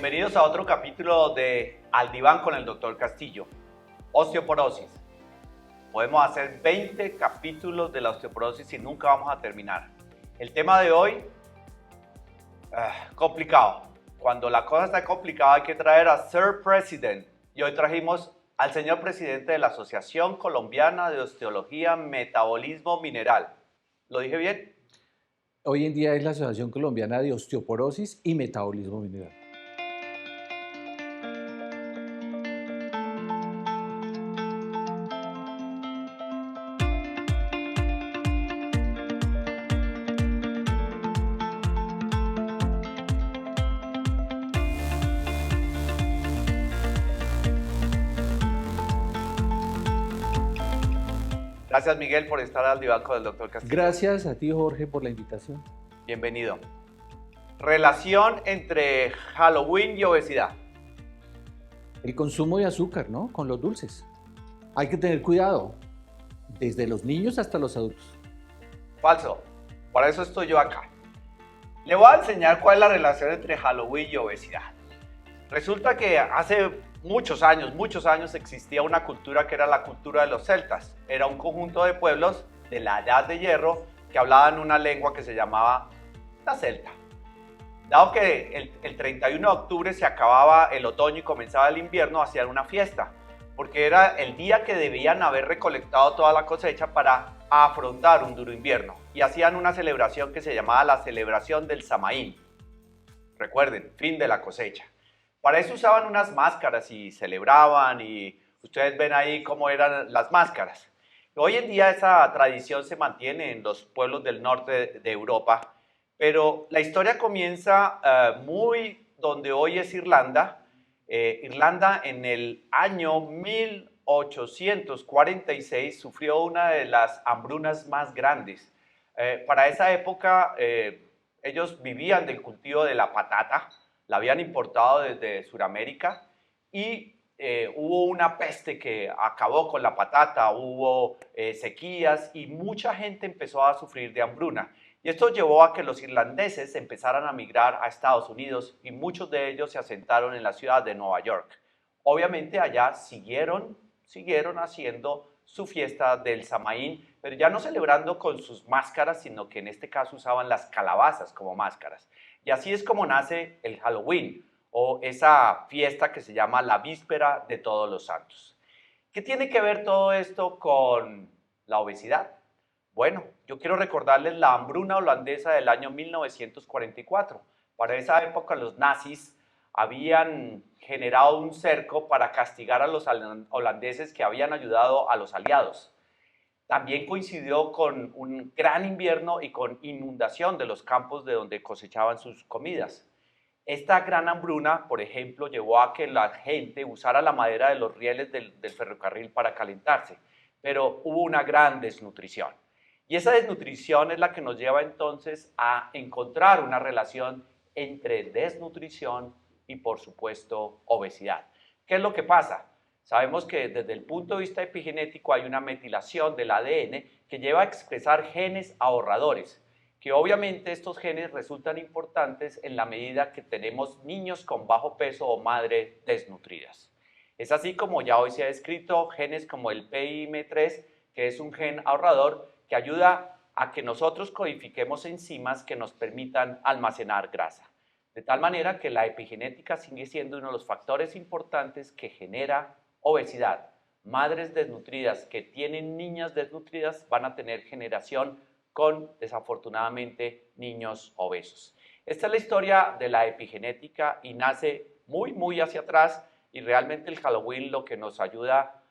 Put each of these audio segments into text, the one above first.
Bienvenidos a otro capítulo de Al Diván con el Dr. Castillo. Osteoporosis. Podemos hacer 20 capítulos de la osteoporosis y nunca vamos a terminar. El tema de hoy, complicado. Cuando la cosa está complicada hay que traer a Sir President. Y hoy trajimos al señor presidente de la Asociación Colombiana de Osteología Metabolismo Mineral. ¿Lo dije bien? Hoy en día es la Asociación Colombiana de Osteoporosis y Metabolismo Mineral. Gracias, Miguel, por estar al diván con el Dr. Castillo. Gracias a ti, Jorge, por la invitación. Bienvenido. Relación entre Halloween y obesidad. El consumo de azúcar, ¿no? Con los dulces. Hay que tener cuidado, desde los niños hasta los adultos. Falso. Para eso estoy yo acá. Le voy a enseñar cuál es la relación entre Halloween y obesidad. Resulta que hace muchos años existía una cultura que era la cultura de los celtas. Era un conjunto de pueblos de la Edad de Hierro que hablaban una lengua que se llamaba la celta. Dado que el 31 de octubre se acababa el otoño y comenzaba el invierno, hacían una fiesta, porque era el día que debían haber recolectado toda la cosecha para afrontar un duro invierno. Y hacían una celebración que se llamaba la celebración del Samaín. Recuerden, fin de la cosecha. Para eso usaban unas máscaras y celebraban, y ustedes ven ahí cómo eran las máscaras. Hoy en día esa tradición se mantiene en los pueblos del norte de Europa, pero la historia comienza muy donde hoy es Irlanda. Irlanda en el año 1846 sufrió una de las hambrunas más grandes. Para esa época ellos vivían del cultivo de la patata. La habían importado desde Sudamérica y hubo una peste que acabó con la patata, hubo sequías y mucha gente empezó a sufrir de hambruna. Y esto llevó a que los irlandeses empezaran a migrar a Estados Unidos y muchos de ellos se asentaron en la ciudad de Nueva York. Obviamente allá siguieron haciendo su fiesta del Samaín, pero ya no celebrando con sus máscaras, sino que en este caso usaban las calabazas como máscaras. Y así es como nace el Halloween, o esa fiesta que se llama la Víspera de Todos los Santos. ¿Qué tiene que ver todo esto con la obesidad? Bueno, yo quiero recordarles la hambruna holandesa del año 1944. Para esa época los nazis habían generado un cerco para castigar a los holandeses que habían ayudado a los aliados. También coincidió con un gran invierno y con inundación de los campos de donde cosechaban sus comidas. Esta gran hambruna, por ejemplo, llevó a que la gente usara la madera de los rieles del ferrocarril para calentarse, pero hubo una gran desnutrición. Y esa desnutrición es la que nos lleva entonces a encontrar una relación entre desnutrición y, por supuesto, obesidad. ¿Qué es lo que pasa? Sabemos que desde el punto de vista epigenético hay una metilación del ADN que lleva a expresar genes ahorradores, que obviamente estos genes resultan importantes en la medida que tenemos niños con bajo peso o madres desnutridas. Es así como ya hoy se ha descrito genes como el PIM3, que es un gen ahorrador que ayuda a que nosotros codifiquemos enzimas que nos permitan almacenar grasa. De tal manera que la epigenética sigue siendo uno de los factores importantes que genera obesidad. Madres desnutridas que tienen niñas desnutridas van a tener generación con, desafortunadamente, niños obesos. Esta es la historia de la epigenética y nace muy hacia atrás, y realmente el Halloween lo que nos ayuda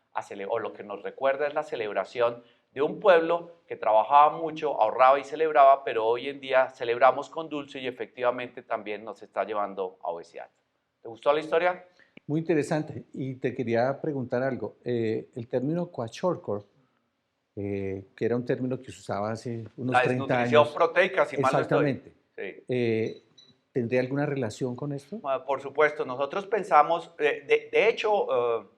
o lo que nos recuerda es la celebración de un pueblo que trabajaba mucho, ahorraba y celebraba, pero hoy en día celebramos con dulce y efectivamente también nos está llevando a obesidad. ¿Te gustó la historia? Muy interesante. Y te quería preguntar algo. El término kwashiorkor, que era un término que se usaba hace unos 30 años. La desnutrición proteica, si mal no estoy. Exactamente. Sí. ¿Tendría alguna relación con esto? Por supuesto, nosotros pensamos, de hecho,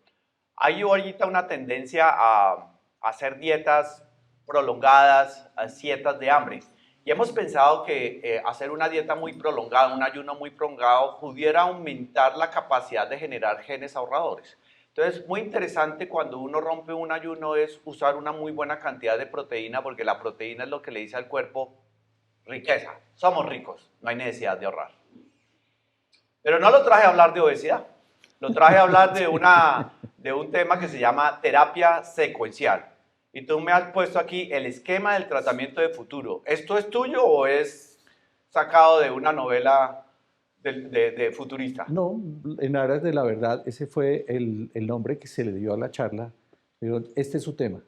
hay ahorita una tendencia a hacer dietas prolongadas, dietas de hambre. Y hemos pensado que hacer una dieta muy prolongada, un ayuno muy prolongado, pudiera aumentar la capacidad de generar genes ahorradores. Entonces, muy interesante cuando uno rompe un ayuno es usar una muy buena cantidad de proteína, porque la proteína es lo que le dice al cuerpo, riqueza, somos ricos, no hay necesidad de ahorrar. Pero no lo traje a hablar de obesidad, lo traje a hablar de un tema que se llama terapia secuencial. Y tú me has puesto aquí el esquema del tratamiento de futuro. ¿Esto es tuyo o es sacado de una novela de futurista? No, en aras de la verdad, ese fue el nombre que se le dio a la charla. Pero este es su tema.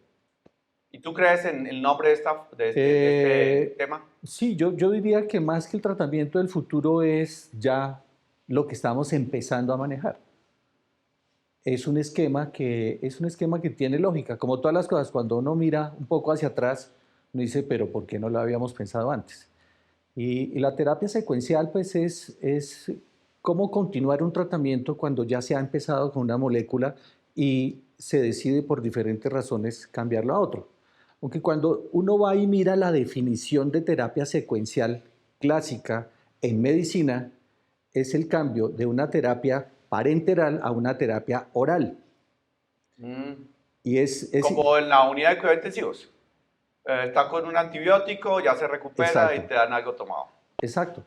¿Y tú crees en el nombre de este tema? Sí, yo diría que más que el tratamiento del futuro es ya lo que estamos empezando a manejar. Es un esquema que tiene lógica. Como todas las cosas, cuando uno mira un poco hacia atrás, uno dice, pero ¿por qué no lo habíamos pensado antes? Y la terapia secuencial, pues, es cómo continuar un tratamiento cuando ya se ha empezado con una molécula y se decide por diferentes razones cambiarlo a otro. Aunque cuando uno va y mira la definición de terapia secuencial clásica en medicina, es el cambio de una terapia parenteral a una terapia oral. Mm, Y es como en la unidad de cuidados intensivos. Está con un antibiótico, ya se recupera y exacto, te dan algo tomado. exacto.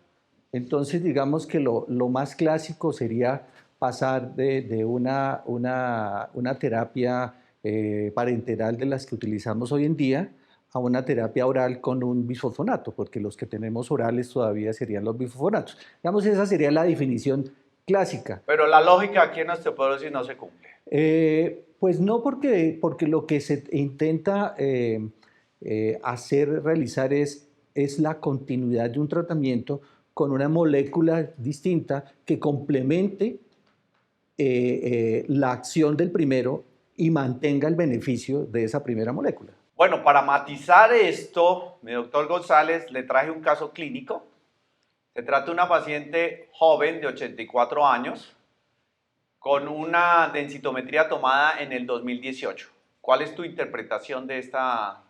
Entonces, digamos que lo más clásico sería pasar de una terapia parenteral de las que utilizamos hoy en día a una terapia oral con un bisfosfonato, porque los que tenemos orales todavía serían los bisfosfonatos. Digamos, esa sería la definición clásica. Pero la lógica aquí en osteoporosis no se cumple. Pues no, porque lo que se intenta realizar es la continuidad de un tratamiento con una molécula distinta que complemente la acción del primero y mantenga el beneficio de esa primera molécula. Bueno, para matizar esto, mi doctor González le traje un caso clínico. Se trata de una paciente joven de 84 años con una densitometría tomada en el 2018. ¿Cuál es tu interpretación de esta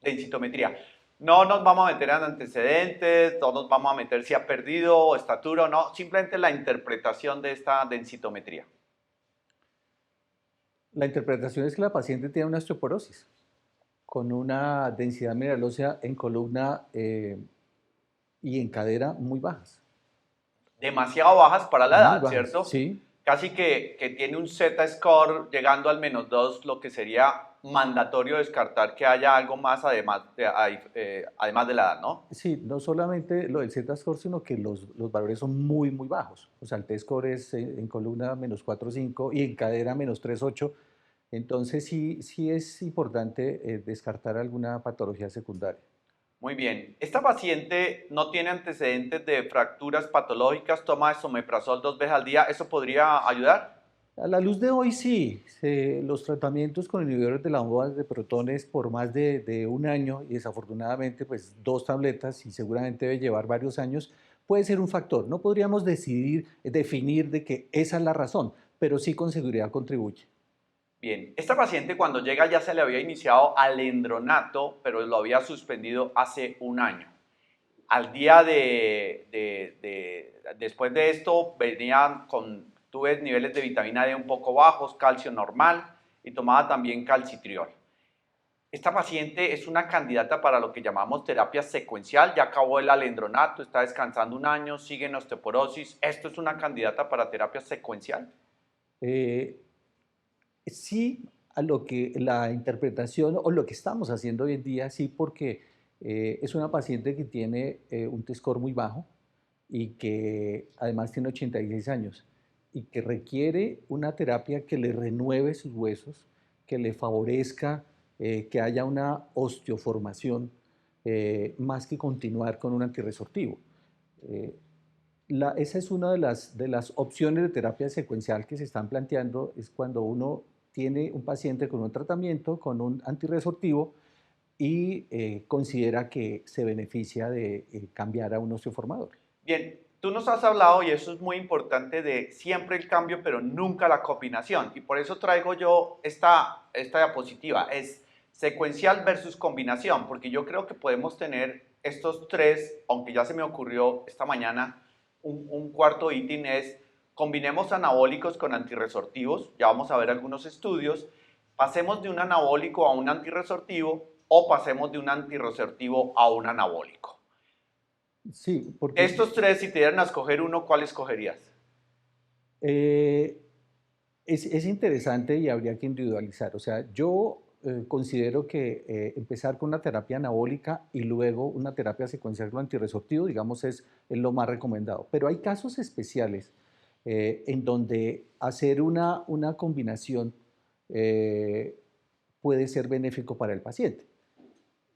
densitometría? No nos vamos a meter en antecedentes, no nos vamos a meter si ha perdido estatura o no, simplemente la interpretación de esta densitometría. La interpretación es que la paciente tiene una osteoporosis con una densidad mineral ósea en columna y en cadera muy bajas. Demasiado bajas para la Muy edad, bajas, ¿cierto? sí. Casi que tiene un Z-score llegando al -2, lo que sería mandatorio descartar que haya algo más además de la edad, ¿no? Sí, no solamente lo del Z-score, sino que los valores son muy, muy bajos. O sea, el T-score es en columna -4,5 y en cadera -3,8. Entonces sí es importante descartar alguna patología secundaria. Muy bien. Esta paciente no tiene antecedentes de fracturas patológicas, toma esomeprazol 2 veces al día. ¿Eso podría ayudar? A la luz de hoy sí, los tratamientos con inhibidores de la bomba de protones por más de un año y desafortunadamente pues 2 tabletas y seguramente debe llevar varios años, puede ser un factor. No podríamos definir de que esa es la razón, pero sí con seguridad contribuye. Bien, esta paciente cuando llega ya se le había iniciado alendronato, pero lo había suspendido hace un año. Al día después de esto tuve niveles de vitamina D un poco bajos, calcio normal y tomaba también calcitriol. Esta paciente es una candidata para lo que llamamos terapia secuencial, ya acabó el alendronato, está descansando un año, sigue en osteoporosis. ¿Esto es una candidata para terapia secuencial? Eh, sí, a lo que la interpretación o lo que estamos haciendo hoy en día, sí, porque es una paciente que tiene un T-score muy bajo y que además tiene 86 años y que requiere una terapia que le renueve sus huesos, que le favorezca que haya una osteoformación más que continuar con un antirresortivo. Eh, Esa es una de las opciones de terapia secuencial que se están planteando, es cuando uno tiene un paciente con un tratamiento, con un antirresortivo y considera que se beneficia de cambiar a un osteoformador. Bien, tú nos has hablado, y eso es muy importante, de siempre el cambio, pero nunca la combinación. Y por eso traigo yo esta diapositiva. Es secuencial versus combinación, porque yo creo que podemos tener estos tres, aunque ya se me ocurrió esta mañana, un cuarto ítem es combinemos anabólicos con antirresortivos, ya vamos a ver algunos estudios, pasemos de un anabólico a un antirresortivo o pasemos de un antirresortivo a un anabólico. Sí, De porque estos tres, si te dieran a escoger uno, ¿cuál escogerías? eh, es interesante y habría que individualizar. O sea, yo considero que empezar con una terapia anabólica y luego una terapia secuencial con antirresortivo, digamos, es lo más recomendado. Pero hay casos especiales en donde hacer una combinación eh, puede ser benéfico para el paciente.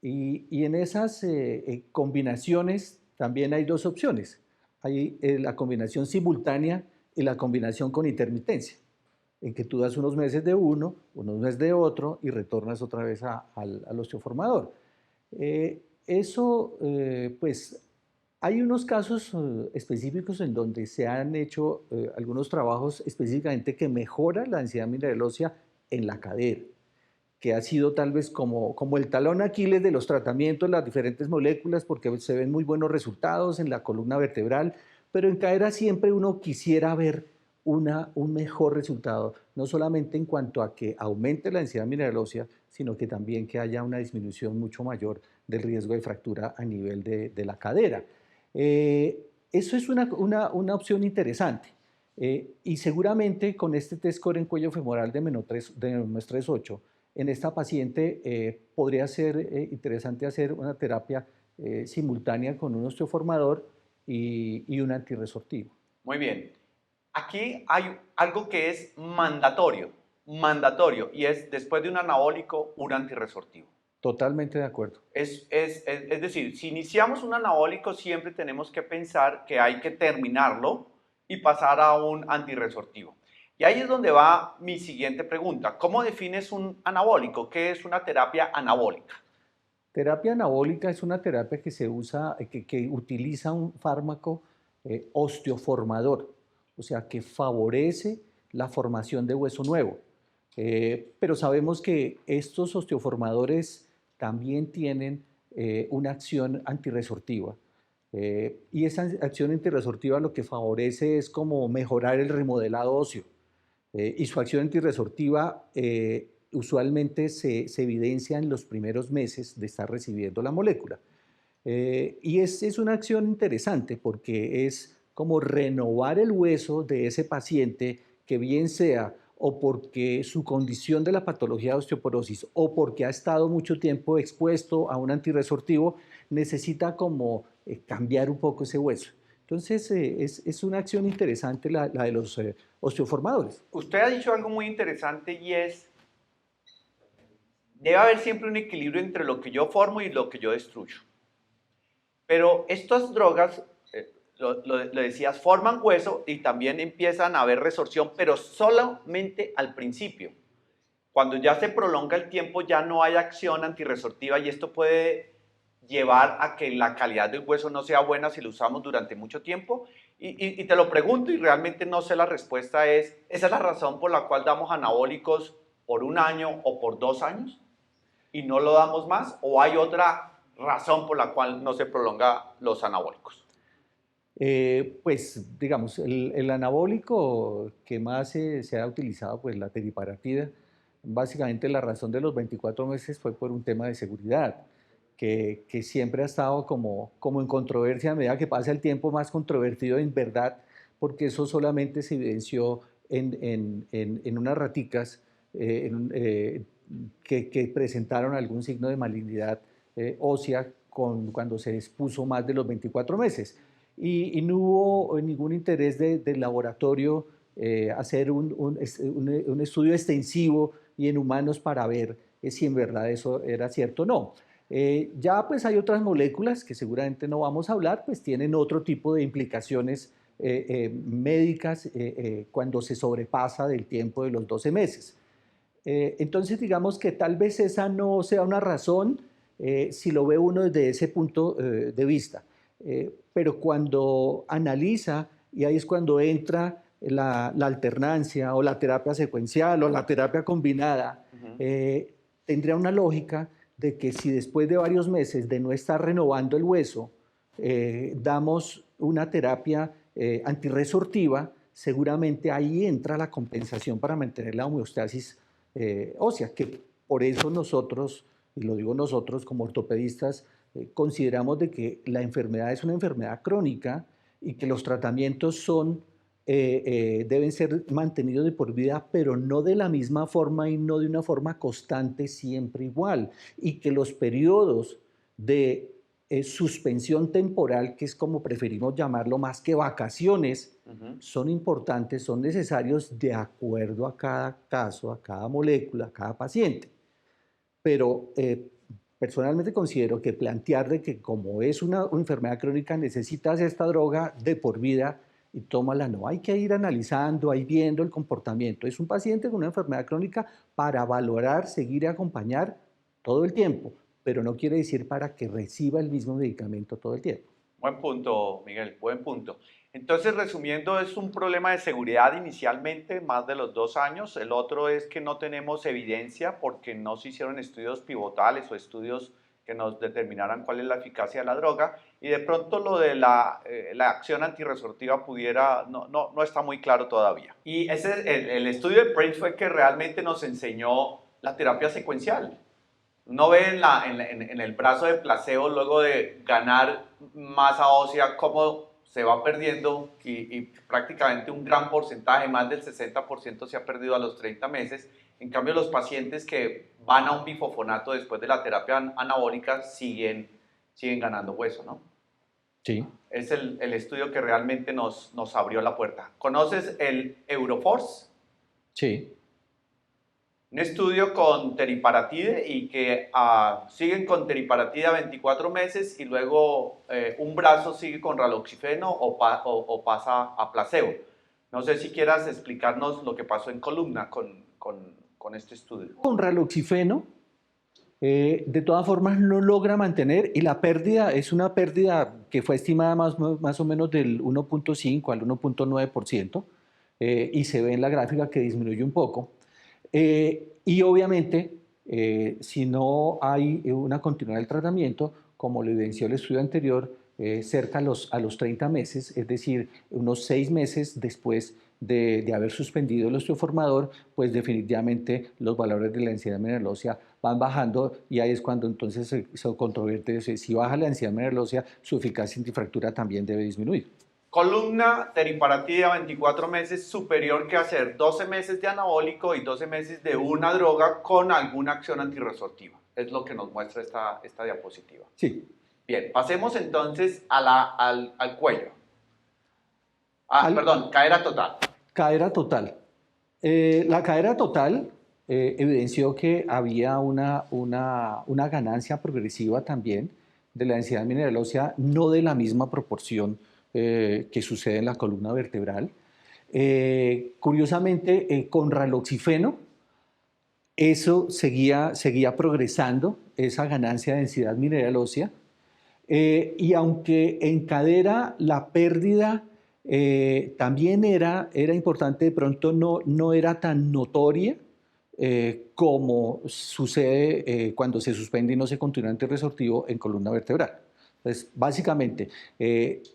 Y en esas combinaciones también hay dos opciones. Hay la combinación simultánea y la combinación con intermitencia, en que tú das unos meses de uno, unos meses de otro y retornas otra vez al osteoformador. Pues, hay unos casos específicos en donde se han hecho algunos trabajos específicamente que mejoran la densidad mineral ósea en la cadera, que ha sido tal vez como el talón Aquiles de los tratamientos, las diferentes moléculas, porque se ven muy buenos resultados en la columna vertebral, pero en cadera siempre uno quisiera ver un mejor resultado, no solamente en cuanto a que aumente la densidad mineral ósea, sino que también que haya una disminución mucho mayor del riesgo de fractura a nivel de la cadera. Eso es una opción interesante. Y seguramente con este test core en cuello femoral de menos 3,8, en esta paciente podría ser interesante hacer una terapia simultánea con un osteoformador y un antirresortivo. Muy bien. Aquí hay algo que es mandatorio, y es después de un anabólico, un antirresortivo. Totalmente de acuerdo. Es decir, si iniciamos un anabólico, siempre tenemos que pensar que hay que terminarlo y pasar a un antirresortivo. Y ahí es donde va mi siguiente pregunta. ¿Cómo defines un anabólico? ¿Qué es una terapia anabólica? Terapia anabólica es una terapia que se usa, que utiliza un fármaco osteoformador, o sea, que favorece la formación de hueso nuevo. Pero sabemos que estos osteoformadores también tienen una acción antirresortiva. Y esa acción antirresortiva lo que favorece es como mejorar el remodelado óseo. Y su acción antirresortiva usualmente se evidencia en los primeros meses de estar recibiendo la molécula. Y es una acción interesante porque es como renovar el hueso de ese paciente que bien sea o porque su condición de la patología de osteoporosis o porque ha estado mucho tiempo expuesto a un antirresortivo, necesita como cambiar un poco ese hueso. Entonces, es una acción interesante la de los osteoformadores. Usted ha dicho algo muy interesante y es, debe haber siempre un equilibrio entre lo que yo formo y lo que yo destruyo. Pero estas drogas, lo decías, forman hueso y también empiezan a haber resorción, pero solamente al principio. Cuando ya se prolonga el tiempo ya no hay acción antirresortiva y esto puede llevar a que la calidad del hueso no sea buena si lo usamos durante mucho tiempo. Y te lo pregunto y realmente no sé la respuesta ¿esa es la razón por la cual damos anabólicos por 1 año o por 2 años y no lo damos más? ¿O hay otra razón por la cual no se prolonga los anabólicos? Pues digamos, el anabólico que más se ha utilizado, pues la teriparatida, básicamente la razón de los 24 meses fue por un tema de seguridad, que siempre ha estado como en controversia a medida que pasa el tiempo, más controvertido en verdad, porque eso solamente se evidenció en unas raticas que presentaron algún signo de malignidad ósea cuando se expuso más de los 24 meses. Y no hubo ningún interés del laboratorio hacer un estudio extensivo y en humanos para ver si en verdad eso era cierto o no. Ya pues hay otras moléculas que seguramente no vamos a hablar, pues tienen otro tipo de implicaciones médicas cuando se sobrepasa del tiempo de los 12 meses. Entonces digamos que tal vez esa no sea una razón si lo ve uno desde ese punto de vista. Pero cuando analiza, y ahí es cuando entra la alternancia o la terapia secuencial o la terapia combinada, tendría una lógica de que si después de varios meses de no estar renovando el hueso, damos una terapia antirresortiva, seguramente ahí entra la compensación para mantener la homeostasis ósea, que por eso nosotros, y lo digo nosotros como ortopedistas, consideramos de que la enfermedad es una enfermedad crónica y que los tratamientos deben ser mantenidos de por vida, pero no de la misma forma y no de una forma constante siempre igual, y que los periodos de suspensión temporal, que es como preferimos llamarlo más que vacaciones, son importantes, son necesarios de acuerdo a cada caso, a cada molécula, a cada paciente. Pero personalmente considero que plantear de que como es una enfermedad crónica necesitas esta droga de por vida y tómala, no. Hay que ir analizando, ahí viendo el comportamiento. Es un paciente con una enfermedad crónica para valorar, seguir y acompañar todo el tiempo, pero no quiere decir para que reciba el mismo medicamento todo el tiempo. Buen punto, Miguel, buen punto. Entonces, resumiendo, es un problema de seguridad inicialmente, más de los 2 años. El otro es que no tenemos evidencia porque no se hicieron estudios pivotales o estudios que nos determinaran cuál es la eficacia de la droga. Y de pronto lo de la acción antirresortiva no está muy claro todavía. Y el estudio de Prince fue que realmente nos enseñó la terapia secuencial. Uno ve en el brazo de placebo, luego de ganar masa ósea, cómo se va perdiendo y prácticamente un gran porcentaje, más del 60% se ha perdido a los 30 meses. En cambio, los pacientes que van a un bifosfonato después de la terapia anabólica siguen ganando hueso, ¿no? Sí. Es el estudio que realmente nos abrió la puerta. ¿Conoces el Euroforce? Sí. Un estudio con teriparatide y que siguen con teriparatide a 24 meses y luego un brazo sigue con raloxifeno o pasa a placebo. No sé si quieras explicarnos lo que pasó en columna con este estudio. Con raloxifeno, de todas formas no logra mantener, y la pérdida es una pérdida que fue estimada más o menos del 1.5 al 1.9%, y se ve en la gráfica que disminuye un poco. Y obviamente, si no hay una continuidad del tratamiento, como lo evidenció el estudio anterior, cerca a los 30 meses, es decir, unos 6 meses después de haber suspendido el osteoformador, pues definitivamente los valores de la densidad mineral ósea van bajando, y ahí es cuando entonces se controvierte si baja la densidad mineral ósea, su eficacia antifractura también debe disminuir. Columna, teriparatide a 24 meses, superior que hacer 12 meses de anabólico y 12 meses de una droga con alguna acción antirresortiva. Es lo que nos muestra esta diapositiva. Sí. Bien, pasemos entonces al cuello. Perdón, cadera total. Cadera total. La cadera total evidenció que había una ganancia progresiva también de la densidad mineral ósea, no de la misma proporción que sucede en la columna vertebral. Curiosamente, con raloxifeno, eso seguía progresando, esa ganancia de densidad mineral ósea, y aunque en cadera la pérdida también era importante, de pronto no era tan notoria como sucede cuando se suspende y no se continúa antirresortivo en columna vertebral. Entonces, básicamente,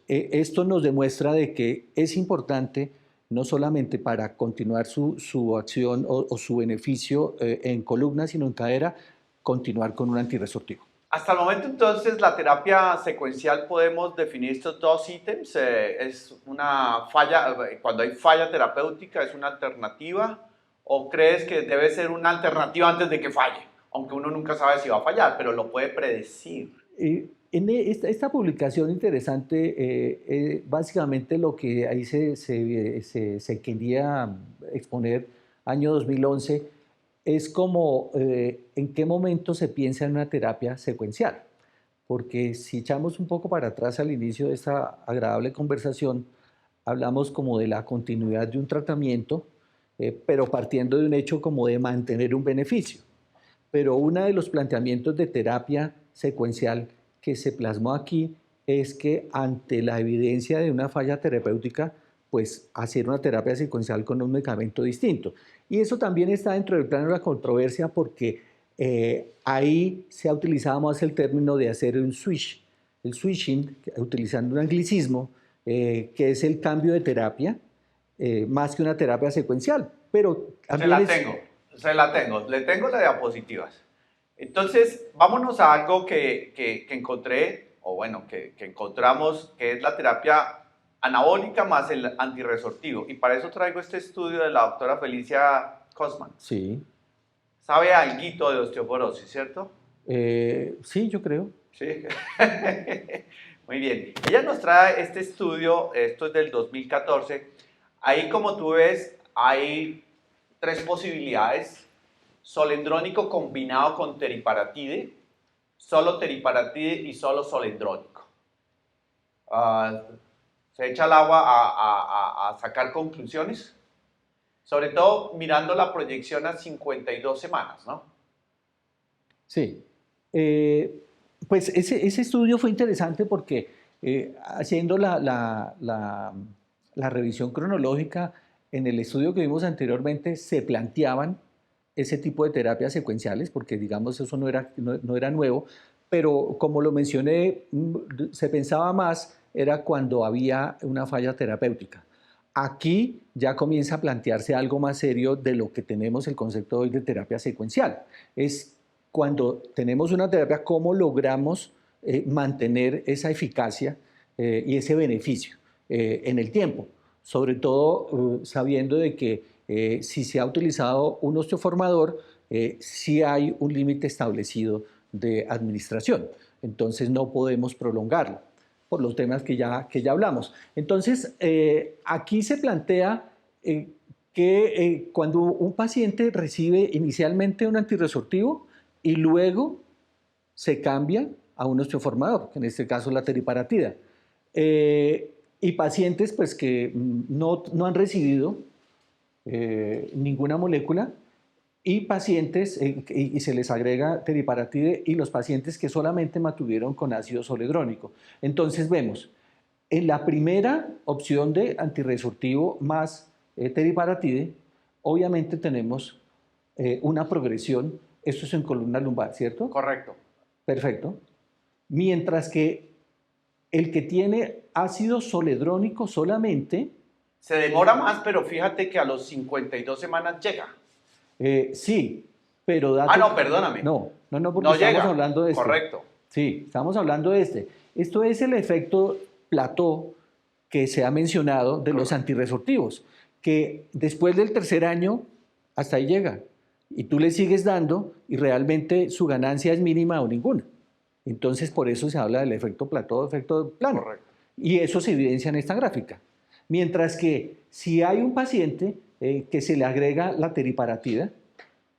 esto nos demuestra de que es importante no solamente para continuar su acción o su beneficio en columna, sino en cadera, continuar con un antirresortivo. Hasta el momento, entonces, la terapia secuencial podemos definir estos dos ítems. ¿Es una falla, cuando hay falla terapéutica, es una alternativa? ¿O crees que debe ser una alternativa antes de que falle? Aunque uno nunca sabe si va a fallar, pero lo puede predecir. En esta publicación interesante, básicamente lo que ahí se quería exponer, año 2011, es como en qué momento se piensa en una terapia secuencial. Porque si echamos un poco para atrás al inicio de esta agradable conversación, hablamos como de la continuidad de un tratamiento, pero partiendo de un hecho como de mantener un beneficio. Pero uno de los planteamientos de terapia secuencial que se plasmó aquí es que ante la evidencia de una falla terapéutica, pues hacer una terapia secuencial con un medicamento distinto. Y eso también está dentro del plano de la controversia porque Ahí se ha utilizado más el término de hacer un switch, el switching, utilizando un anglicismo, que es el cambio de terapia, más que una terapia secuencial. Pero también se la tengo, le tengo las diapositivas. Entonces, vámonos a algo que encontré, o bueno, que encontramos, que es la terapia anabólica más el antirresortivo. Y para eso traigo este estudio de la doctora Felicia Cosman. Sí. ¿Sabe alguito de osteoporosis, cierto? Sí, yo creo. Sí. Muy bien. Ella nos trae este estudio, esto es del 2014. Ahí, como tú ves, hay 3 posibilidades. Solendrónico combinado con teriparatide, solo teriparatide y solo solendrónico. Se echa el agua a sacar conclusiones, sobre todo mirando la proyección a 52 semanas, ¿no? Sí. Pues ese estudio fue interesante porque haciendo la revisión cronológica, en el estudio que vimos anteriormente se planteaban ese tipo de terapias secuenciales, porque digamos eso no era nuevo, pero como lo mencioné, se pensaba más era cuando había una falla terapéutica. Aquí ya comienza a plantearse algo más serio de lo que tenemos el concepto hoy de terapia secuencial. Es cuando tenemos una terapia, cómo logramos mantener esa eficacia y ese beneficio en el tiempo, sobre todo sabiendo de que si se ha utilizado un osteoformador, sí hay un límite establecido de administración, entonces no podemos prolongarlo por los temas que ya hablamos. Entonces, aquí se plantea que cuando un paciente recibe inicialmente un antirresortivo y luego se cambia a un osteoformador, que en este caso es la teriparatida, y pacientes pues, que no han recibido ninguna molécula, y pacientes, y se les agrega teriparatide, y los pacientes que solamente mantuvieron con ácido zoledrónico. Entonces vemos, en la primera opción de antirresortivo más teriparatide, obviamente tenemos una progresión, esto es en columna lumbar, ¿cierto? Correcto. Perfecto. Mientras que el que tiene ácido zoledrónico solamente... Se demora más, pero fíjate que a los 52 semanas llega. Sí, pero... no, perdóname. No, porque no estamos llega. Hablando de este. Correcto. Sí, estamos hablando de este. Esto es el efecto plató que se ha mencionado de los antirresortivos, que después del tercer año hasta ahí llega. Y tú le sigues dando y realmente su ganancia es mínima o ninguna. Entonces, por eso se habla del efecto plató, efecto plano. Correcto. Y eso se evidencia en esta gráfica. Mientras que si hay un paciente que se le agrega la teriparatida,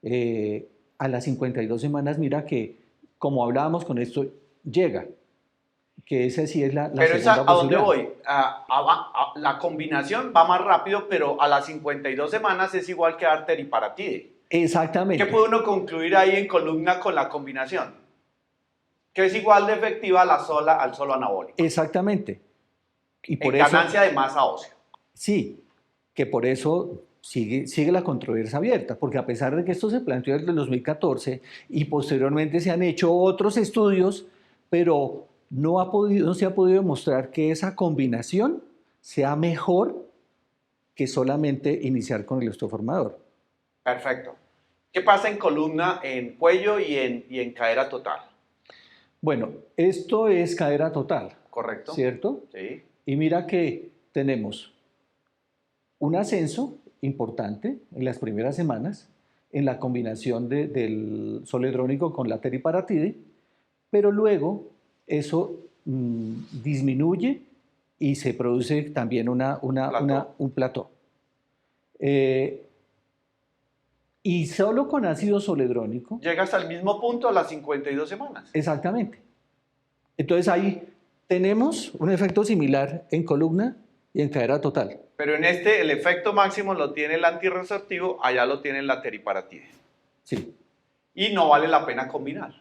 a las 52 semanas, mira que, como hablábamos con esto, llega. Que esa sí es la pero segunda ¿a dónde posibilidad. voy? La combinación va más rápido, pero a las 52 semanas es igual que dar teriparatide. Exactamente. ¿Qué puede uno concluir ahí en columna con la combinación? Que es igual de efectiva al solo anabólico. Exactamente. Y por en ganancia de masa ósea. Sí, que por eso sigue la controversia abierta, porque a pesar de que esto se planteó desde el 2014 y posteriormente se han hecho otros estudios, pero no se ha podido demostrar que esa combinación sea mejor que solamente iniciar con el osteoformador. Perfecto. ¿Qué pasa en columna, en cuello y en cadera total? Bueno, esto es cadera total. Correcto. ¿Cierto? Sí. Y mira que tenemos un ascenso importante en las primeras semanas en la combinación del zoledrónico con la teriparatide, pero luego eso disminuye y se produce también un plató. Y solo con ácido zoledrónico... Llegas al mismo punto a las 52 semanas. Exactamente. Entonces ahí tenemos un efecto similar en columna y en cadera total. Pero en este el efecto máximo lo tiene el antirresortivo, allá lo tiene la teriparatide. Sí. Y no vale la pena combinar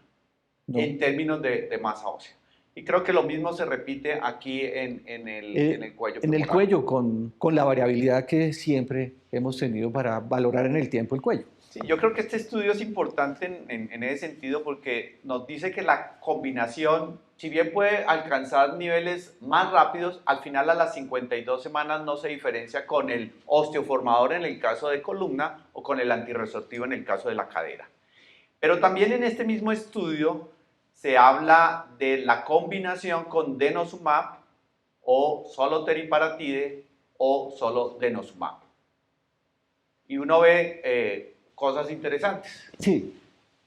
No. en términos de masa ósea. Y creo que lo mismo se repite aquí en el cuello. En el cuello, con la variabilidad que siempre hemos tenido para valorar en el tiempo el cuello. Sí, yo creo que este estudio es importante en ese sentido porque nos dice que la combinación, si bien puede alcanzar niveles más rápidos, al final a las 52 semanas no se diferencia con el osteoformador en el caso de columna o con el antirresortivo en el caso de la cadera. Pero también en este mismo estudio se habla de la combinación con denosumab o solo teriparatide o solo denosumab. Y uno ve cosas interesantes. Sí,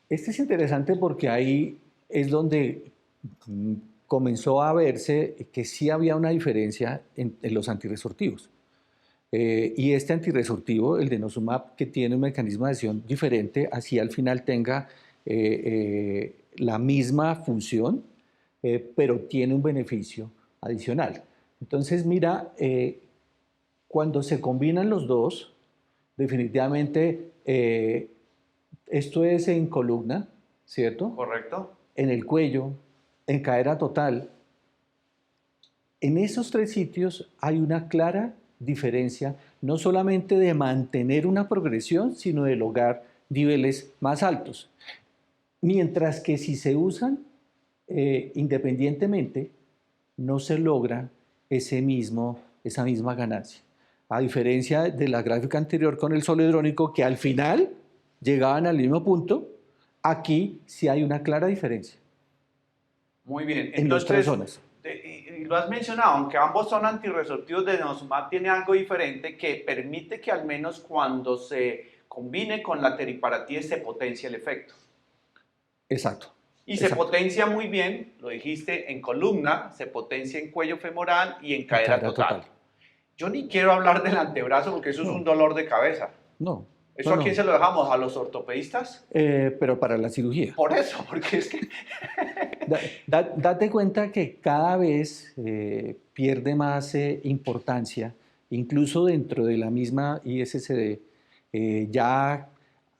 este es interesante porque ahí es donde mm, comenzó a verse que sí había una diferencia en los antirresortivos. Y este antirresortivo, el denosumab, que tiene un mecanismo de acción diferente, así al final tenga la misma función, pero tiene un beneficio adicional. Entonces, mira, cuando se combinan los dos, definitivamente esto es en columna, ¿cierto? ¿Correcto? En el cuello, en cadera total. En esos tres sitios hay una clara diferencia, no solamente de mantener una progresión, sino de lograr niveles más altos. Mientras que si se usan independientemente, no se logra esa misma ganancia. A diferencia de la gráfica anterior con el zoledrónico, que al final llegaban al mismo punto, aquí sí hay una clara diferencia Muy bien. en las tres Entonces, zonas. y lo has mencionado, aunque ambos son antirresortivos, denosumab tiene algo diferente que permite que al menos cuando se combine con la teriparatide se potencie el efecto. Exacto. Y se potencia muy bien, lo dijiste, en columna, se potencia en cuello femoral y en En cadera cadera total. total. Yo ni quiero hablar del antebrazo porque eso es un No, dolor de cabeza. no, ¿Eso no, a quién se no. lo dejamos? ¿A los ortopedistas? Pero para la cirugía. Por eso, porque es que... Date cuenta que cada vez pierde más importancia, incluso dentro de la misma ISCD. Ya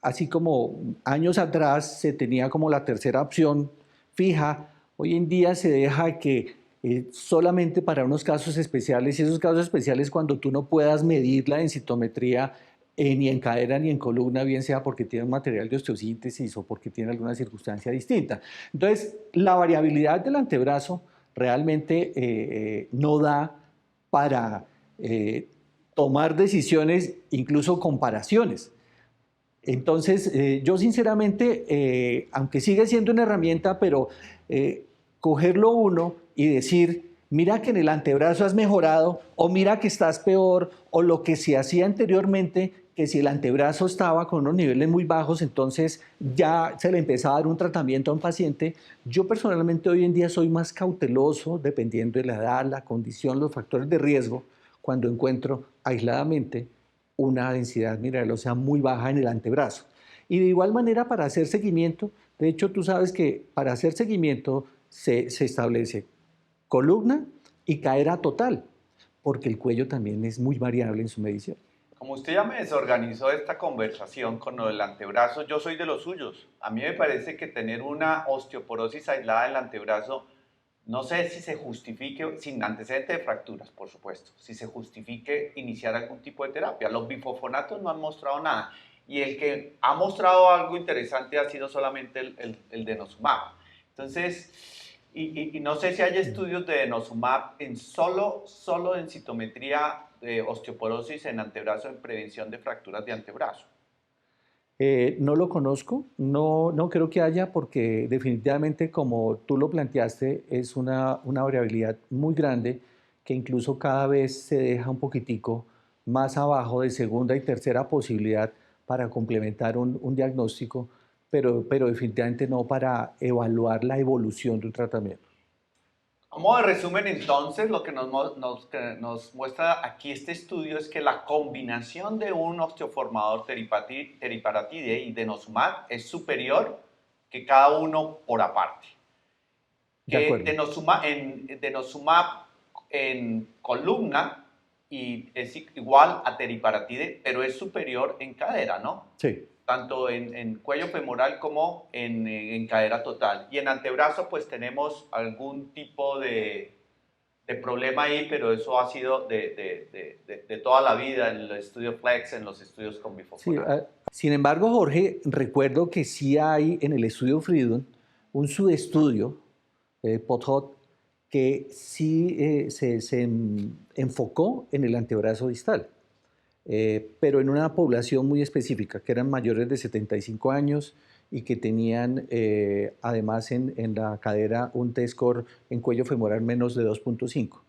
así como años atrás se tenía como la tercera opción fija, hoy en día se deja que solamente para unos casos especiales, y esos casos especiales cuando tú no puedas medir la densitometría ni en cadera ni en columna, bien sea porque tiene un material de osteosíntesis o porque tiene alguna circunstancia distinta. Entonces, la variabilidad del antebrazo realmente no da para tomar decisiones, incluso comparaciones. Entonces, yo sinceramente, aunque sigue siendo una herramienta, pero cogerlo uno y decir, mira que en el antebrazo has mejorado, o mira que estás peor, o lo que se hacía anteriormente, que si el antebrazo estaba con unos niveles muy bajos, entonces ya se le empezaba a dar un tratamiento a un paciente. Yo personalmente hoy en día soy más cauteloso, dependiendo de la edad, la condición, los factores de riesgo, cuando encuentro aisladamente una densidad mineral ósea muy baja en el antebrazo. Y de igual manera para hacer seguimiento, de hecho tú sabes que para hacer seguimiento se establece columna y cadera total, porque el cuello también es muy variable en su medición. Como usted ya me desorganizó esta conversación con lo del antebrazo, yo soy de los suyos. A mí me parece que tener una osteoporosis aislada del antebrazo, no sé si se justifique, sin antecedente de fracturas, por supuesto, si se justifique iniciar algún tipo de terapia. Los bifosfonatos no han mostrado nada. Y el que ha mostrado algo interesante ha sido solamente el denosumab. Entonces, y no sé si hay estudios de denosumab en solo densitometría de osteoporosis en antebrazo en prevención de fracturas de antebrazo. No lo conozco, no creo que haya, porque definitivamente, como tú lo planteaste, es una variabilidad muy grande que incluso cada vez se deja un poquitico más abajo de segunda y tercera posibilidad para complementar un diagnóstico, pero definitivamente no para evaluar la evolución de un tratamiento. A modo de resumen, entonces, lo que nos muestra aquí este estudio es que la combinación de un osteoformador teriparatide y denosumab es superior que cada uno por aparte. De Que acuerdo. denosumab en columna y es igual a teriparatide, pero es superior en cadera, ¿no? Sí. Tanto en cuello femoral como en cadera total. Y en antebrazo pues tenemos algún tipo de problema ahí, pero eso ha sido de toda la vida en los estudios Flex, en los estudios con Sí, bifoconato. sin embargo, Jorge, recuerdo que sí hay en el estudio Freedom un subestudio, POTHOT, que sí enfocó en el antebrazo distal, pero en una población muy específica, que eran mayores de 75 años y que tenían además en la cadera un T-score en cuello femoral menos de 2.5.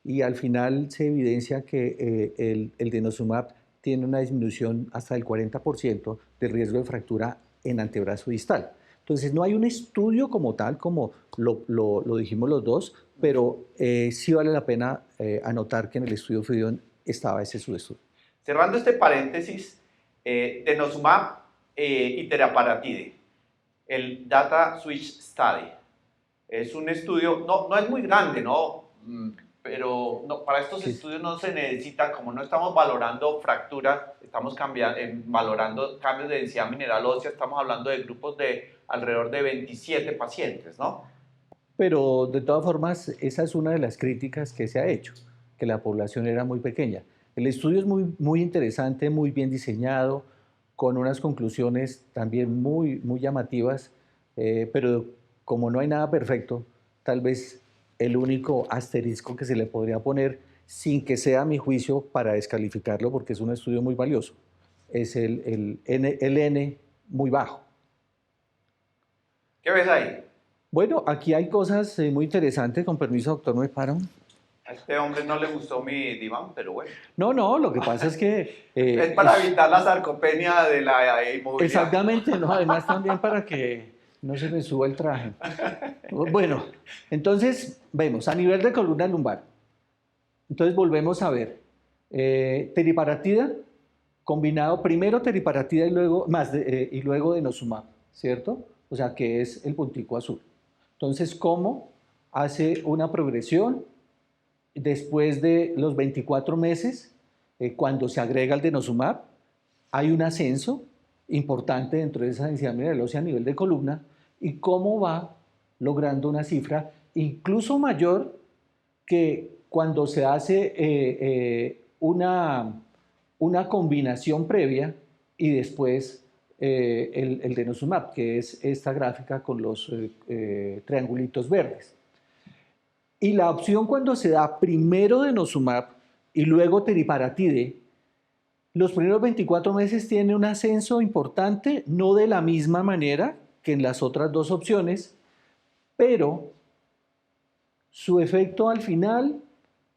Y al final se evidencia que el denosumab tiene una disminución hasta el 40% del riesgo de fractura en antebrazo distal. Entonces, no hay un estudio como tal, como lo dijimos los dos, pero sí vale la pena anotar que en el estudio Freedom estaba ese subestudio. Cerrando este paréntesis, denosumab y teriparatide, el Data Switch Study. Es un estudio, no es muy grande, ¿no? Pero no, para estos estudios no se necesita, como no estamos valorando fractura, estamos valorando cambios de densidad mineral ósea, estamos hablando de grupos de alrededor de 27 pacientes, ¿no? Pero de todas formas, esa es una de las críticas que se ha hecho, que la población era muy pequeña. El estudio es muy interesante, muy bien diseñado, con unas conclusiones también muy llamativas, pero como no hay nada perfecto, tal vez el único asterisco que se le podría poner, sin que sea a mi juicio para descalificarlo, porque es un estudio muy valioso, es el N muy bajo. ¿Qué ves ahí? Bueno, aquí hay cosas muy interesantes, con permiso, doctor, no me paro. A este hombre no le gustó mi diván, pero bueno. No, lo que pasa es que... Es para evitar la sarcopenia de la inmovilidad. Exactamente, no, además también para que no se me suba el traje. Bueno, entonces vemos, a nivel de columna lumbar, entonces volvemos a ver, teriparatida, combinado primero teriparatida y luego denosumab, ¿cierto? O sea, que es el puntico azul. Entonces, ¿cómo hace una progresión después de los 24 meses, cuando se agrega el denosumab? Hay un ascenso importante dentro de esa densidad mineral ósea a nivel de columna y cómo va logrando una cifra incluso mayor que cuando se hace una combinación previa y después el denosumab, que es esta gráfica con los triangulitos verdes. Y la opción cuando se da primero denosumab y luego teriparatide, los primeros 24 meses tiene un ascenso importante, no de la misma manera que en las otras dos opciones, pero su efecto al final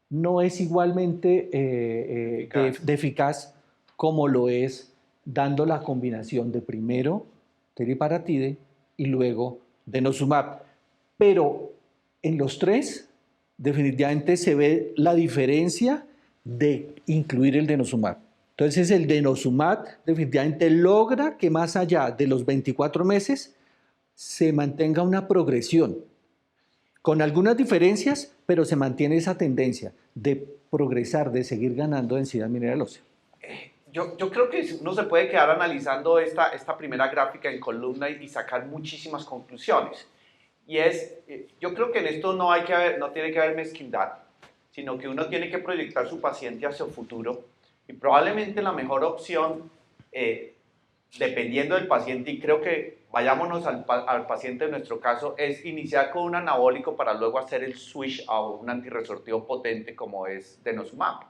no es igualmente de eficaz como lo es dando la combinación de primero teriparatide y luego denosumab. Pero en los tres definitivamente se ve la diferencia de incluir el denosumab. Entonces el denosumab definitivamente logra que más allá de los 24 meses se mantenga una progresión, con algunas diferencias, pero se mantiene esa tendencia de progresar, de seguir ganando densidad mineral ósea. Yo creo que uno se puede quedar analizando esta primera gráfica en columna y sacar muchísimas conclusiones. Y yo creo que en esto no tiene que haber mezquindad, sino que uno tiene que proyectar su paciente hacia el futuro. Y probablemente la mejor opción, dependiendo del paciente, y creo que vayámonos al paciente en nuestro caso, es iniciar con un anabólico para luego hacer el switch a un antirresortivo potente como es denosumab.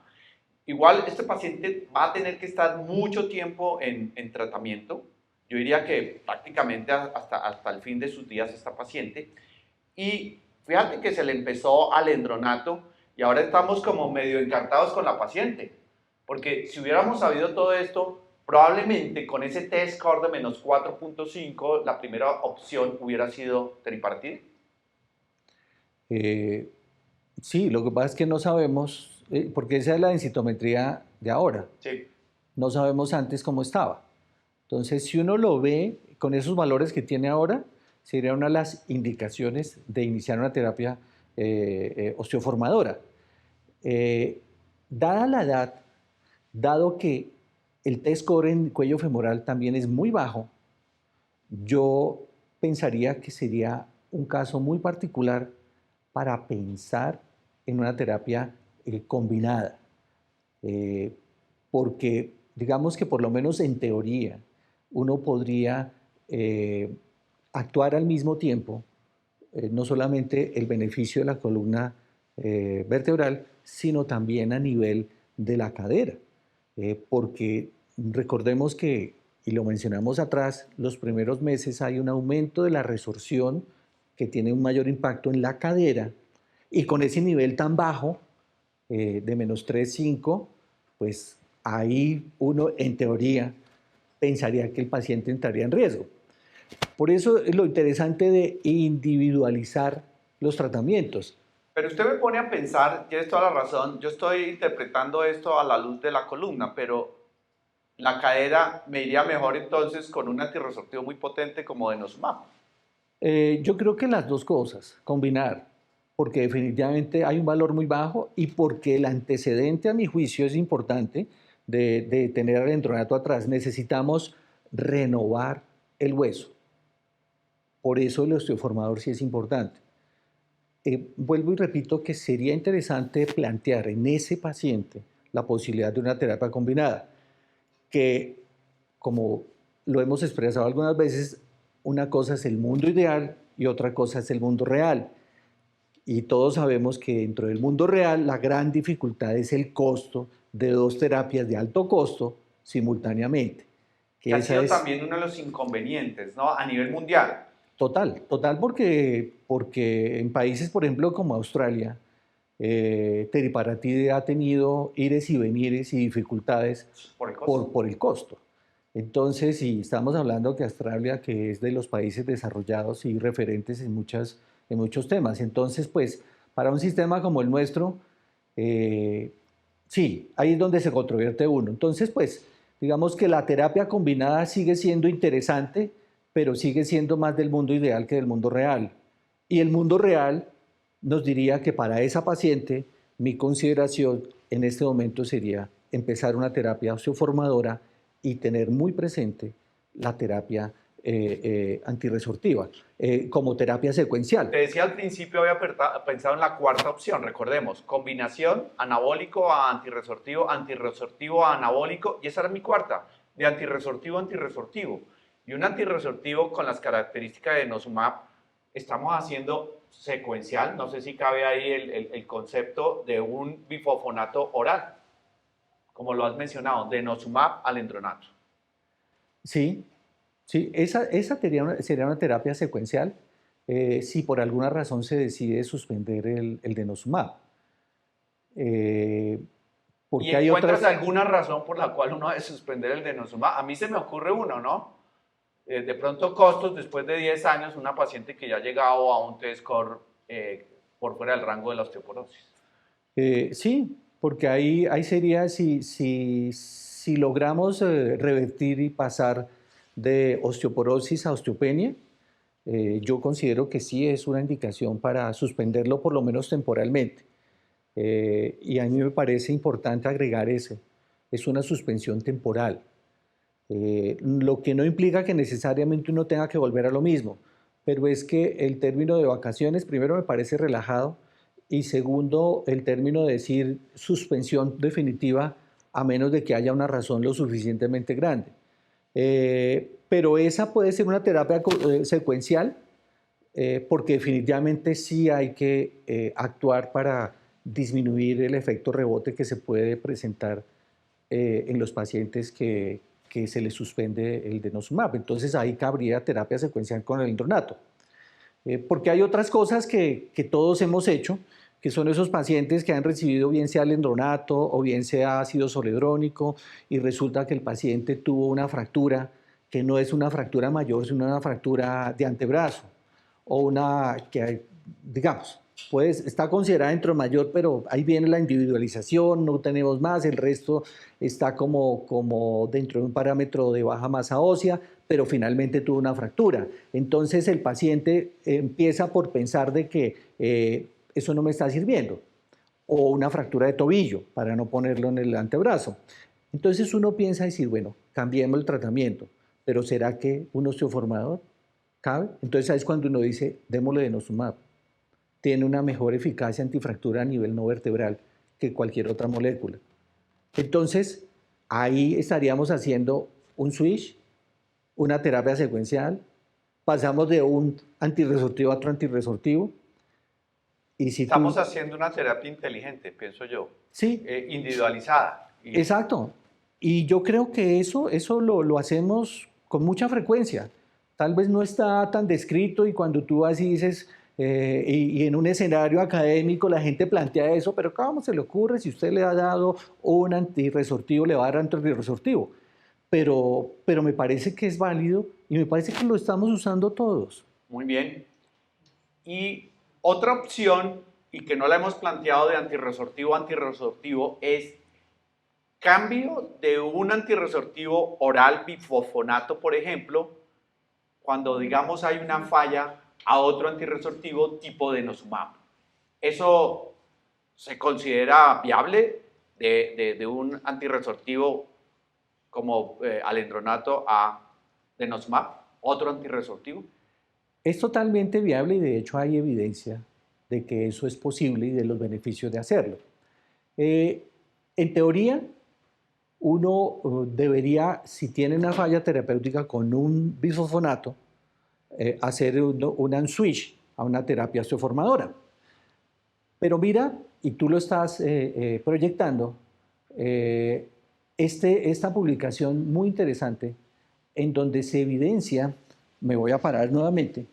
Igual este paciente va a tener que estar mucho tiempo en tratamiento. Yo diría que prácticamente hasta el fin de sus días esta paciente. Y fíjate que se le empezó alendronato y ahora estamos como medio encantados con la paciente. Porque si hubiéramos sabido todo esto, probablemente con ese T-score de menos 4.5, la primera opción hubiera sido teriparatide. Sí, lo que pasa es que no sabemos, porque esa es la densitometría de ahora. Sí. No sabemos antes cómo estaba. Entonces, si uno lo ve con esos valores que tiene ahora, sería una de las indicaciones de iniciar una terapia osteoformadora. Dada la edad, dado que el T-score en cuello femoral también es muy bajo, yo pensaría que sería un caso muy particular para pensar en una terapia combinada, porque digamos que por lo menos en teoría uno podría actuar al mismo tiempo, no solamente el beneficio de la columna vertebral, sino también a nivel de la cadera, porque recordemos que, y lo mencionamos atrás, los primeros meses hay un aumento de la resorción que tiene un mayor impacto en la cadera, y con ese nivel tan bajo, de menos 3,5, pues ahí uno en teoría pensaría que el paciente entraría en riesgo. Por eso es lo interesante de individualizar los tratamientos. Pero usted me pone a pensar, tienes toda la razón, yo estoy interpretando esto a la luz de la columna, pero la cadera me iría mejor entonces con un antirresortivo muy potente como denosumab. Yo creo que las dos cosas, combinar, porque definitivamente hay un valor muy bajo y porque el antecedente a mi juicio es importante de tener al endronato atrás. Necesitamos renovar el hueso. Por eso el osteoformador sí es importante. Vuelvo y repito que sería interesante plantear en ese paciente la posibilidad de una terapia combinada, que como lo hemos expresado algunas veces, una cosa es el mundo ideal y otra cosa es el mundo real. Y todos sabemos que dentro del mundo real la gran dificultad es el costo de dos terapias de alto costo simultáneamente. Que Que ha esa sido es también uno de los inconvenientes, ¿no? A nivel mundial. total porque en países, por ejemplo, como Australia, teriparatide ha tenido ires y venires y dificultades Por el costo. por el costo. Entonces, si estamos hablando que Australia, que es de los países desarrollados y referentes en muchos temas, entonces, pues, para un sistema como el nuestro, eh, sí, ahí es donde se controvierte uno. Entonces, pues, digamos que la terapia combinada sigue siendo interesante, pero sigue siendo más del mundo ideal que del mundo real. Y el mundo real nos diría que para esa paciente, mi consideración en este momento sería empezar una terapia osteoformadora y tener muy presente la terapia antirresortiva como terapia secuencial. Te decía al principio, había pensado en la cuarta opción, recordemos, combinación anabólico a antirresortivo, antirresortivo a anabólico, y esa era mi cuarta, de antirresortivo a antirresortivo. Y un antirresortivo con las características de denosumab, estamos haciendo secuencial, no sé si cabe ahí el concepto de un bifosfonato oral, como lo has mencionado, denosumab alendronato. Sí, sí, esa sería una terapia secuencial si por alguna razón se decide suspender el denosumab. Eh, ¿Y porque hay encuentras otras, alguna razón por la cual uno debe suspender el denosumab? A mí se me ocurre uno, ¿no? De pronto costos después de 10 años, una paciente que ya ha llegado a un T-score por fuera del rango de la osteoporosis. sí, porque ahí sería si logramos revertir y pasar de osteoporosis a osteopenia, yo considero que sí es una indicación para suspenderlo por lo menos temporalmente. Y a mí me parece importante agregar eso, es una suspensión temporal. Lo que no implica que necesariamente uno tenga que volver a lo mismo, pero es que el término de vacaciones, primero me parece relajado y segundo, el término de decir suspensión definitiva a menos de que haya una razón lo suficientemente grande. Pero esa puede ser una terapia secuencial porque definitivamente sí hay que actuar para disminuir el efecto rebote que se puede presentar en los pacientes que se les suspende el denosumab. Entonces ahí cabría terapia secuencial con el endronato. Porque hay otras cosas que todos hemos hecho, que son esos pacientes que han recibido bien sea el endronato o bien sea ácido zoledrónico y resulta que el paciente tuvo una fractura que no es una fractura mayor, sino una fractura de antebrazo o una que, digamos, pues está considerada dentro mayor, pero ahí viene la individualización, no tenemos más, el resto está como dentro de un parámetro de baja masa ósea, pero finalmente tuvo una fractura. Entonces el paciente empieza por pensar de que eso no me está sirviendo, o una fractura de tobillo, para no ponerlo en el antebrazo. Entonces uno piensa decir, bueno, cambiemos el tratamiento, pero ¿será que un osteoformador cabe? Entonces ahí es cuando uno dice, démosle denosumab. tiene una mejor eficacia antifractura a nivel no vertebral que cualquier otra molécula. Entonces, ahí estaríamos haciendo un switch, una terapia secuencial, pasamos de un antirresortivo a otro antirresortivo. Y si Estamos haciendo una terapia inteligente, pienso yo, sí, individualizada. Exacto. Y yo creo que eso lo hacemos con mucha frecuencia. Tal vez no está tan descrito y cuando tú vas y dices, y en un escenario académico la gente plantea eso, pero ¿cómo se le ocurre si usted le ha dado un antirresortivo, le va a dar antirresortivo? Pero me parece que es válido y me parece que lo estamos usando todos. Muy bien. Y otra opción, y que no la hemos planteado de antirresortivo a antirresortivo, es cambio de un antirresortivo oral bifosfonato, por ejemplo, cuando digamos hay una falla a otro antirresortivo tipo denosumab. ¿Eso se considera viable de un antirresortivo como alendronato a denosumab, otro antirresortivo? Es totalmente viable y de hecho hay evidencia de que eso es posible y de los beneficios de hacerlo. En teoría, uno debería, si tiene una falla terapéutica con un bifosfonato, hacer un switch a una terapia osteoformadora. Pero mira, y tú lo estás proyectando, esta publicación muy interesante en donde se evidencia, me voy a parar nuevamente,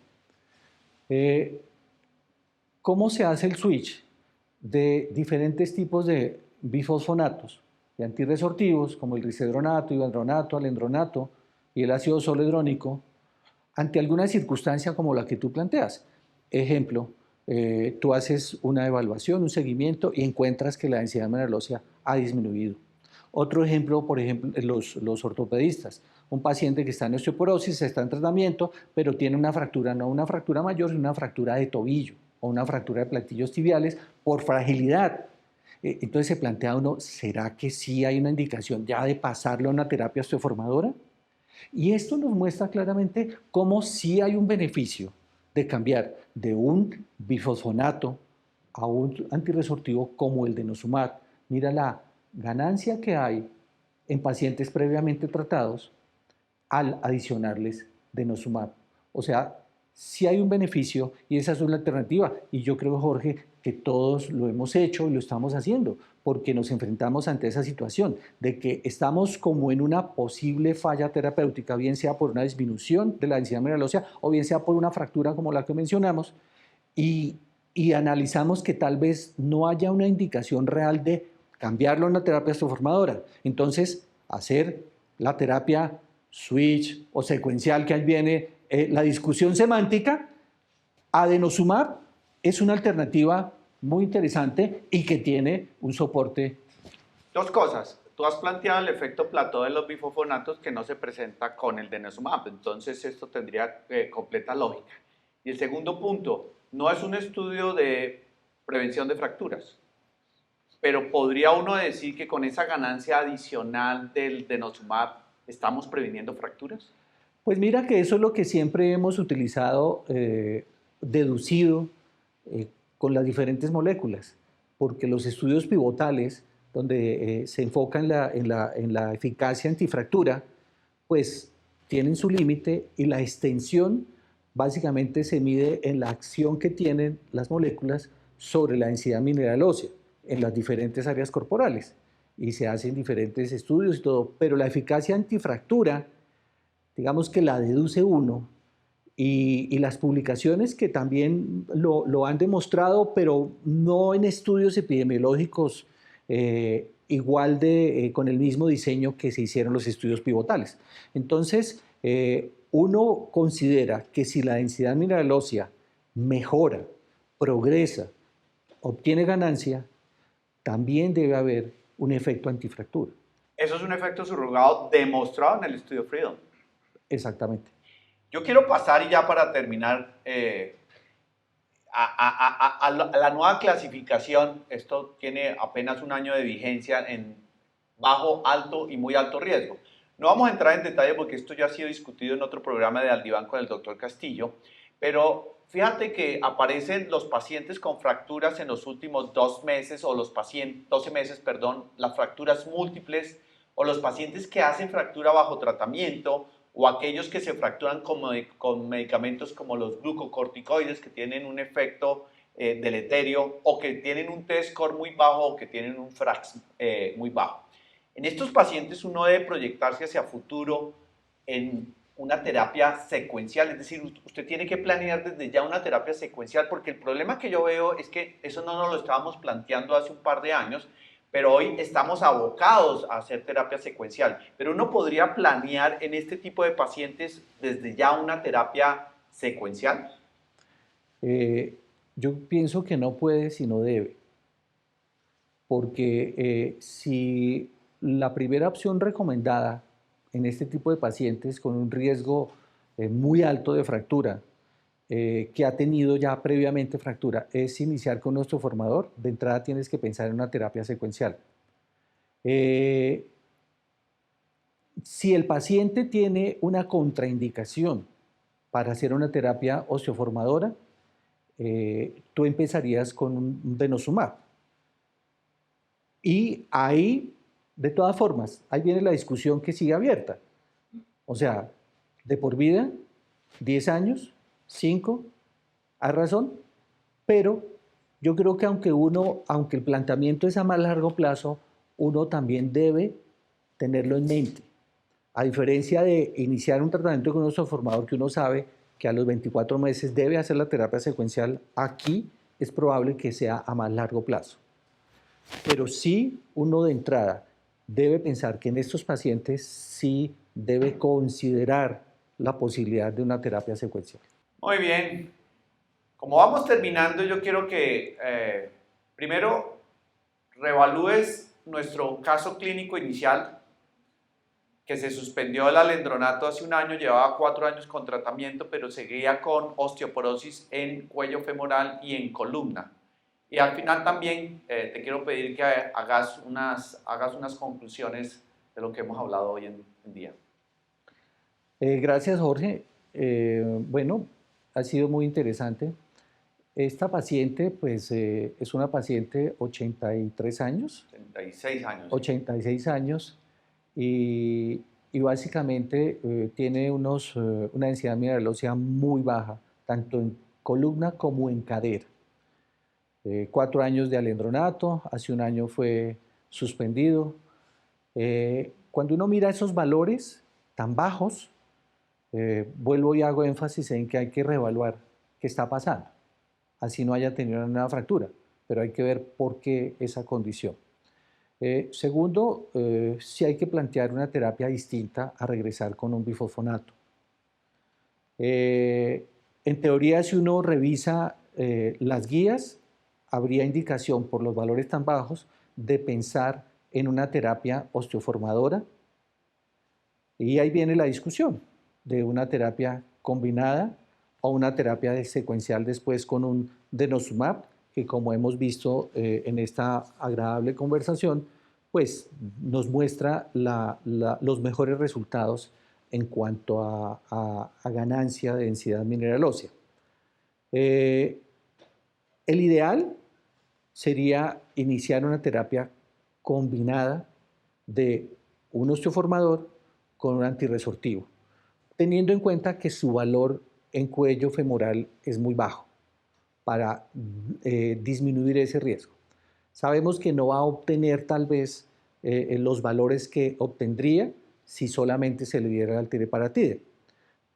cómo se hace el switch de diferentes tipos de bifosfonatos, de antirresortivos como el risedronato, ivandronato, alendronato y el ácido zoledrónico, ante alguna circunstancia como la que tú planteas. Ejemplo, tú haces una evaluación, un seguimiento y encuentras que la densidad mineral ósea ha disminuido. Otro ejemplo, por ejemplo, los ortopedistas. Un paciente que está en osteoporosis, está en tratamiento, pero tiene una fractura, no una fractura mayor, sino una fractura de tobillo o una fractura de platillos tibiales por fragilidad. Entonces se plantea uno, ¿será que sí hay una indicación ya de pasarlo a una terapia osteoformadora? Y esto nos muestra claramente cómo sí hay un beneficio de cambiar de un bifosfonato a un antirresortivo como el denosumab. Mira la ganancia que hay en pacientes previamente tratados al adicionarles denosumab. O sea, sí hay un beneficio y esa es una alternativa. Y yo creo, Jorge, que todos lo hemos hecho y lo estamos haciendo porque nos enfrentamos ante esa situación de que estamos como en una posible falla terapéutica, bien sea por una disminución de la densidad mineral ósea o bien sea por una fractura como la que mencionamos, y analizamos que tal vez no haya una indicación real de cambiarlo a una terapia osteoformadora. Entonces, hacer la terapia switch o secuencial, que ahí viene la discusión semántica, denosumab es una alternativa muy interesante y que tiene un soporte. Dos cosas. Tú has planteado el efecto plató de los bifosfonatos que no se presenta con el denosumab, entonces esto tendría completa lógica. Y el segundo punto, no es un estudio de prevención de fracturas, pero podría uno decir que con esa ganancia adicional del denosumab estamos previniendo fracturas. Pues mira que eso es lo que siempre hemos utilizado, deducido con las diferentes moléculas, porque los estudios pivotales, donde se enfoca en la eficacia antifractura, pues tienen su límite y la extensión básicamente se mide en la acción que tienen las moléculas sobre la densidad mineral ósea en las diferentes áreas corporales y se hacen diferentes estudios y todo, pero la eficacia antifractura, digamos que la deduce uno y las publicaciones que también lo han demostrado, pero no en estudios epidemiológicos igual con el mismo diseño que se hicieron los estudios pivotales. Entonces, uno considera que si la densidad mineral ósea mejora, progresa, obtiene ganancia, también debe haber un efecto antifractura. Eso es un efecto subrogado demostrado en el estudio Freedom. Exactamente. Yo quiero pasar, y ya para terminar, a la nueva clasificación. Esto tiene apenas un año de vigencia en bajo, alto y muy alto riesgo. No vamos a entrar en detalle porque esto ya ha sido discutido en otro programa de Aldiván con el doctor Castillo, pero fíjate que aparecen los pacientes con fracturas en los últimos 2 meses o los pacientes, 12 meses, perdón, las fracturas múltiples o los pacientes que hacen fractura bajo tratamiento o aquellos que se fracturan con medicamentos como los glucocorticoides que tienen un efecto deleterio o que tienen un T-score muy bajo o que tienen un FRAX muy bajo. En estos pacientes uno debe proyectarse hacia futuro en una terapia secuencial, es decir, usted tiene que planear desde ya una terapia secuencial, porque el problema que yo veo es que eso no nos lo estábamos planteando hace un par de años, pero hoy estamos abocados a hacer terapia secuencial. Pero uno podría planear en este tipo de pacientes desde ya una terapia secuencial. Yo pienso que no puede, sino debe, porque si la primera opción recomendada en este tipo de pacientes con un riesgo muy alto de fractura, que ha tenido ya previamente fractura, es iniciar con nuestro formador, de entrada tienes que pensar en una terapia secuencial. Si el paciente tiene una contraindicación para hacer una terapia osteoformadora, tú empezarías con un denosumab. Y ahí, de todas formas, ahí viene la discusión que sigue abierta. O sea, de por vida, 10 años, 5, hay razón, pero yo creo que aunque el planteamiento es a más largo plazo, uno también debe tenerlo en mente. A diferencia de iniciar un tratamiento con un osteoformador que uno sabe que a los 24 meses debe hacer la terapia secuencial, aquí es probable que sea a más largo plazo. Pero sí, uno de entrada debe pensar que en estos pacientes sí debe considerar la posibilidad de una terapia secuencial. Muy bien. Como vamos terminando, yo quiero que primero reevalúes nuestro caso clínico inicial, que se suspendió el alendronato hace un año, llevaba 4 años con tratamiento, pero seguía con osteoporosis en cuello femoral y en columna. Y al final también te quiero pedir que hagas unas conclusiones de lo que hemos hablado hoy en día. Gracias, Jorge. Bueno, ha sido muy interesante. Esta paciente, pues, es una paciente 83 años. 86 años. 86 años y básicamente tiene una densidad mineral ósea muy baja, tanto en columna como en cadera. 4 años de alendronato, hace un año fue suspendido. Cuando uno mira esos valores tan bajos, vuelvo y hago énfasis en que hay que reevaluar qué está pasando. Así no haya tenido una nueva fractura, pero hay que ver por qué esa condición. Segundo, sí hay que plantear una terapia distinta a regresar con un bifosfonato. En teoría, si uno revisa las guías, habría indicación por los valores tan bajos de pensar en una terapia osteoformadora. Y ahí viene la discusión de una terapia combinada o una terapia secuencial después con un denosumab, que como hemos visto en esta agradable conversación, pues nos muestra los mejores resultados en cuanto a ganancia de densidad mineral ósea. El ideal sería iniciar una terapia combinada de un osteoformador con un antirresortivo, teniendo en cuenta que su valor en cuello femoral es muy bajo para disminuir ese riesgo. Sabemos que no va a obtener tal vez los valores que obtendría si solamente se le diera el teriparatide,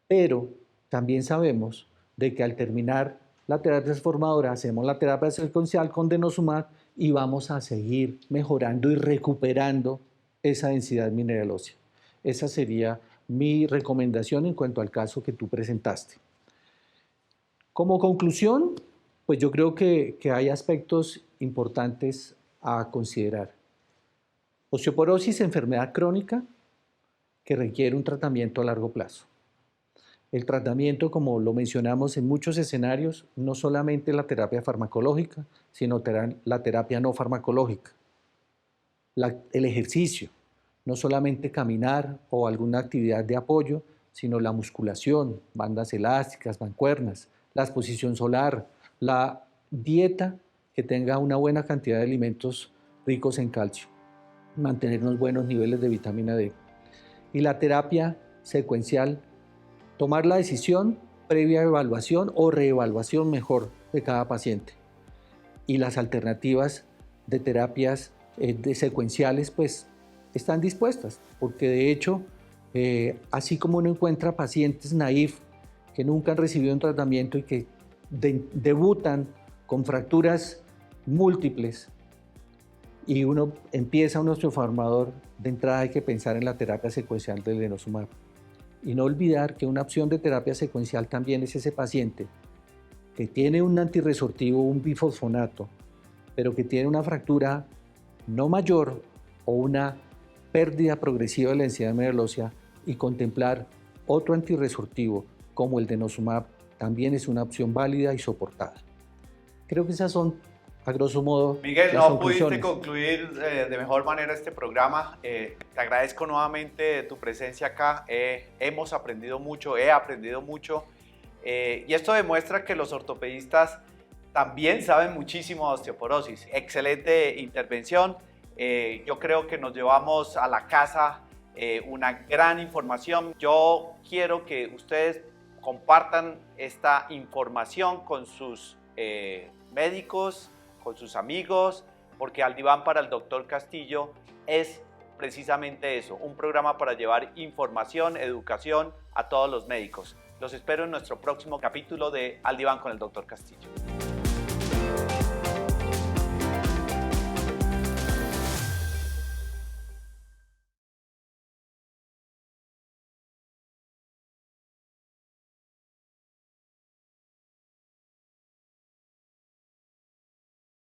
pero también sabemos de que al terminar la terapia transformadora hacemos la terapia secuencial con denosumab y vamos a seguir mejorando y recuperando esa densidad mineral ósea. Esa sería mi recomendación en cuanto al caso que tú presentaste. Como conclusión, pues yo creo que hay aspectos importantes a considerar. Osteoporosis, enfermedad crónica que requiere un tratamiento a largo plazo. El tratamiento, como lo mencionamos en muchos escenarios, no solamente la terapia farmacológica, sino la terapia no farmacológica. El ejercicio, no solamente caminar o alguna actividad de apoyo, sino la musculación, bandas elásticas, mancuernas, la exposición solar, la dieta que tenga una buena cantidad de alimentos ricos en calcio, mantener unos buenos niveles de vitamina D. Y la terapia secuencial, tomar la decisión previa evaluación o reevaluación mejor de cada paciente. Y las alternativas de terapias de secuenciales pues están dispuestas, porque de hecho, así como uno encuentra pacientes naïf que nunca han recibido un tratamiento y que debutan con fracturas múltiples y uno empieza un osteoformador, de entrada hay que pensar en la terapia secuencial del denosumab. Y no olvidar que una opción de terapia secuencial también es ese paciente que tiene un antirresortivo, un bifosfonato, pero que tiene una fractura no mayor o una pérdida progresiva de la densidad mineral ósea, y contemplar otro antirresortivo como el denosumab también es una opción válida y soportada. Creo que esas son, a grosso modo, Miguel, las no pudiste conclusiones. concluir de mejor manera este programa. Te agradezco nuevamente tu presencia acá. Hemos aprendido mucho, he aprendido mucho. Y esto demuestra que los ortopedistas también saben muchísimo de osteoporosis. Excelente intervención. Yo creo que nos llevamos a la casa una gran información. Yo quiero que ustedes compartan esta información con sus médicos, con sus amigos, porque Al Diván para el Dr. Castillo es precisamente eso, un programa para llevar información, educación a todos los médicos. Los espero en nuestro próximo capítulo de Al Diván con el Dr. Castillo.